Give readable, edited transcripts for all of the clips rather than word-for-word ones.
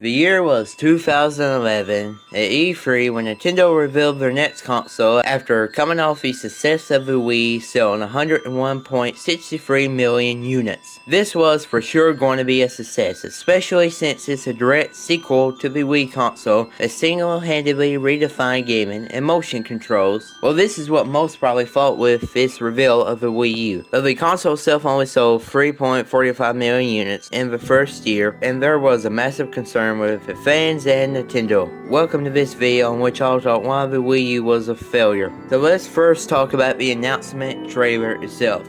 The year was 2011 at E3 when Nintendo revealed their next console after coming off the success of the Wii selling 101.63 million units. This was for sure going to be a success, especially since it's a direct sequel to the Wii console that single-handedly redefined gaming and motion controls. Well, this is what most probably thought with this reveal of the Wii U. Though the console itself only sold 3.45 million units in the first year, and there was a massive concern with the fans and Nintendo. Welcome to this video in which I'll talk why the Wii U was a failure. So let's first talk about the announcement trailer itself.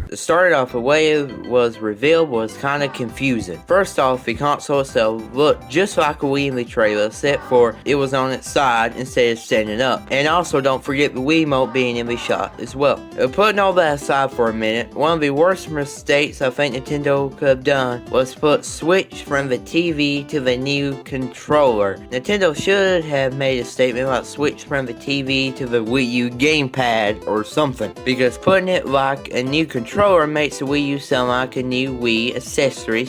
To start off, the way it was revealed was kinda confusing. First off, the console itself looked just like a Wii in the trailer, except for it was on its side instead of standing up. And also, don't forget the Wii Wiimote being in the shot as well. Putting all that aside for a minute, one of the worst mistakes I think Nintendo could have done was put switch from the TV to the new controller. Nintendo should have made a statement about switch from the TV to the Wii U gamepad or something, because putting it like a new controller makes the Wii U sound like a new Wii accessory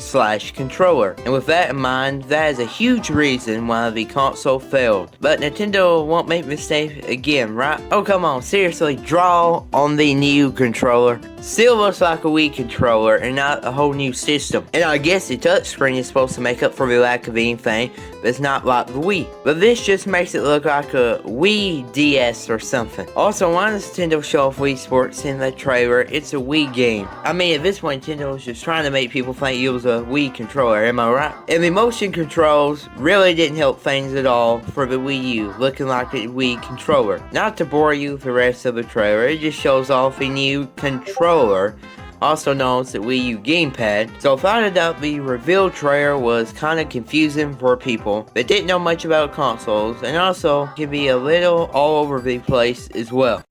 / controller. And with that in mind, that is a huge reason why the console failed. But Nintendo won't make mistakes again, right? Oh come on, seriously, draw on the new controller. Still looks like a Wii controller and not a whole new system. And I guess the touchscreen is supposed to make up for the lack of anything, but it's not like the Wii. But this just makes it look like a Wii DS or something. Also, why does Nintendo show off Wii Sports in the trailer? It's a Wii game. I mean, at this point, Nintendo was just trying to make people think it was a Wii controller, am I right? And the motion controls really didn't help things at all for the Wii U, looking like a Wii controller. Not to bore you with the rest of the trailer, it just shows off a new controller, also known as the Wii U gamepad. So without a doubt, the reveal trailer was kind of confusing for people that didn't know much about consoles, and also can be a little all over the place as well.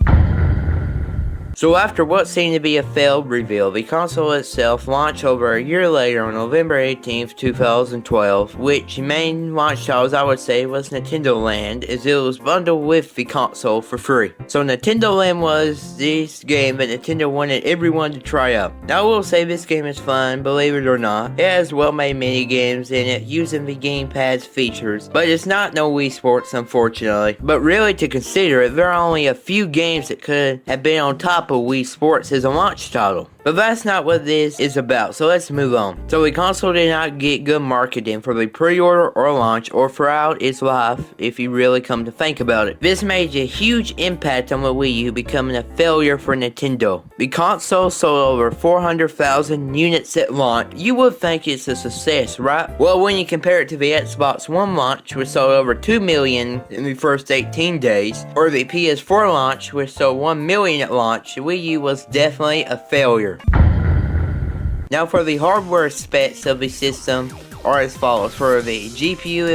So after what seemed to be a failed reveal, the console itself launched over a year later on November 18th, 2012, which main launch titles I would say was Nintendo Land, as it was bundled with the console for free. So Nintendo Land was this game that Nintendo wanted everyone to try out. Now I will say this game is fun, believe it or not. It has well-made mini games in it using the gamepad's features, but it's not no Wii Sports unfortunately. But really to consider it, there are only a few games that could have been on top of Wii Sports as a launch title. But that's not what this is about, so let's move on. So the console did not get good marketing for the pre-order or launch or throughout its life if you really come to think about it. This made a huge impact on the Wii U, becoming a failure for Nintendo. The console sold over 400,000 units at launch. You would think it's a success, right? Well, when you compare it to the Xbox One launch, which sold over 2 million in the first 18 days, or the PS4 launch, which sold 1 million at launch, the Wii U was definitely a failure. Now for the hardware specs of the system are as follows. For the GPU,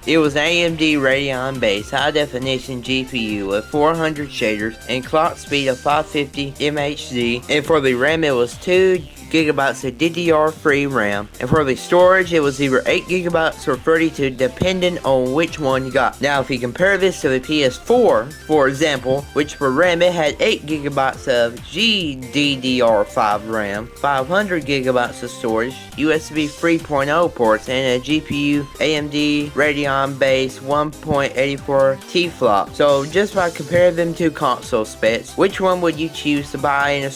it was AMD Radeon based high definition GPU with 400 shaders and clock speed of 550 MHz, and for the RAM it was 2 gigabytes of DDR3 RAM, and for the storage it was either 8 gigabytes or 32 depending on which one you got. Now if you compare this to the PS4 for example, which for RAM it had 8 gigabytes of GDDR5 RAM, 500 gigabytes of storage, USB 3.0 ports, and a GPU AMD Radeon based 1.84 T-flop. So just by comparing them to console specs, which one would you choose to buy in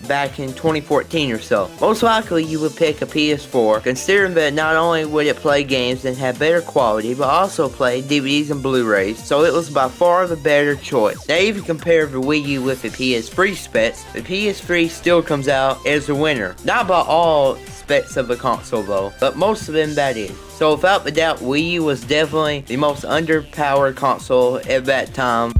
back in 2014 or so? Most likely you would pick a PS4, considering that not only would it play games and have better quality, but also play DVDs and Blu-rays, so it was by far the better choice. Now if you compare the Wii U with the PS3 specs, the PS3 still comes out as the winner. Not by all specs of the console though, but most of them that is. So without the doubt, Wii U was definitely the most underpowered console at that time.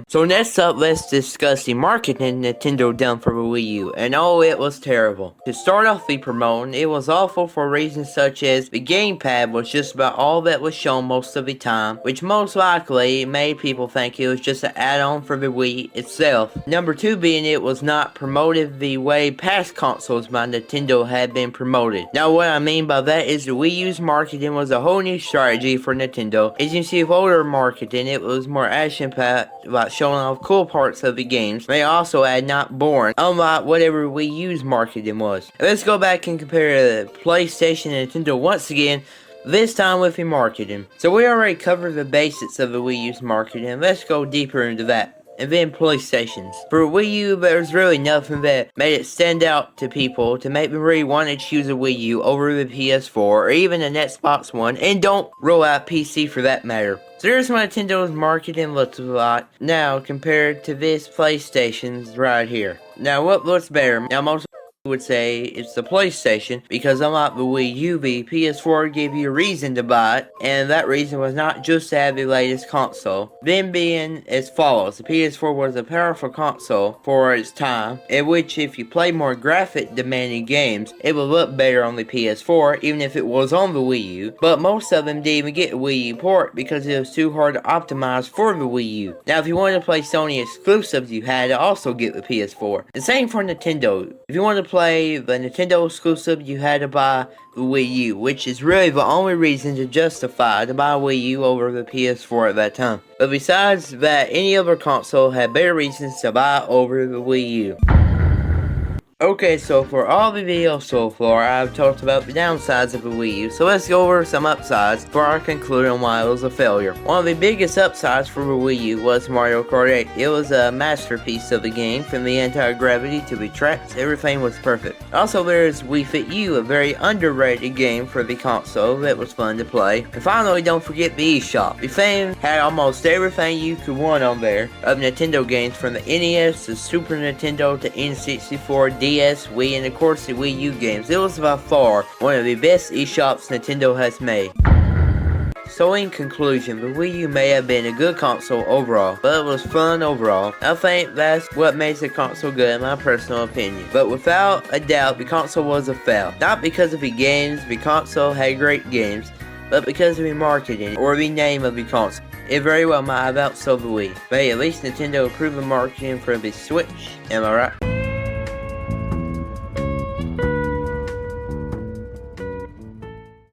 So next up, let's discuss the marketing Nintendo done for the Wii U, and oh, it was terrible. To start off the promoting, it was awful for reasons such as the gamepad was just about all that was shown most of the time, which most likely made people think it was just an add-on for the Wii itself. Number 2 being it was not promoted the way past consoles by Nintendo had been promoted. Now what I mean by that is the Wii U's marketing was a whole new strategy for Nintendo. As you see with older marketing, it was more action-packed, about showing off cool parts of the games, they also add not boring, unlike whatever Wii U's marketing was. Let's go back and compare the PlayStation and Nintendo once again, this time with the marketing. So we already covered the basics of the Wii U's marketing, let's go deeper into that. And then PlayStations. For Wii U, there's really nothing that made it stand out to people to make them really want to choose a Wii U over the PS4 or even an Xbox One, and don't roll out PC for that matter. So here's what Nintendo's marketing looks like now compared to this PlayStation's right here. Now what looks better? Now most would say it's the PlayStation, because unlike the Wii U, the PS4 gave you a reason to buy it, and that reason was not just to have the latest console. Them being as follows: the PS4 was a powerful console for its time, in which if you play more graphic demanding games, it would look better on the PS4, even if it was on the Wii U, but most of them didn't even get a Wii U port because it was too hard to optimize for the Wii U. Now if you wanted to play Sony exclusives, you had to also get the PS4. The same for Nintendo. If you wanted to play the Nintendo exclusive, you had to buy the Wii U, which is really the only reason to justify to buy a Wii U over the PS4 at that time. But besides that, any other console had better reasons to buy over the Wii U. Okay, so for all the videos so far, I've talked about the downsides of the Wii U, so let's go over some upsides before I conclude on why it was a failure. One of the biggest upsides for the Wii U was Mario Kart 8. It was a masterpiece of the game, from the anti-gravity to the tracks, everything was perfect. Also, there's Wii Fit U, a very underrated game for the console that was fun to play. And finally, don't forget the eShop. The thing had almost everything you could want on there of Nintendo games, from the NES to Super Nintendo to N64, DS, Wii, and of course the Wii U games. It was by far one of the best eShops Nintendo has made. So in conclusion, the Wii U may have been a good console overall, but it was fun overall. I think that's what makes the console good in my personal opinion. But without a doubt, the console was a fail. Not because of the games, the console had great games, but because of the marketing, or the name of the console. It very well might have outsold the Wii. But hey, at least Nintendo improved the marketing for the Switch, am I right?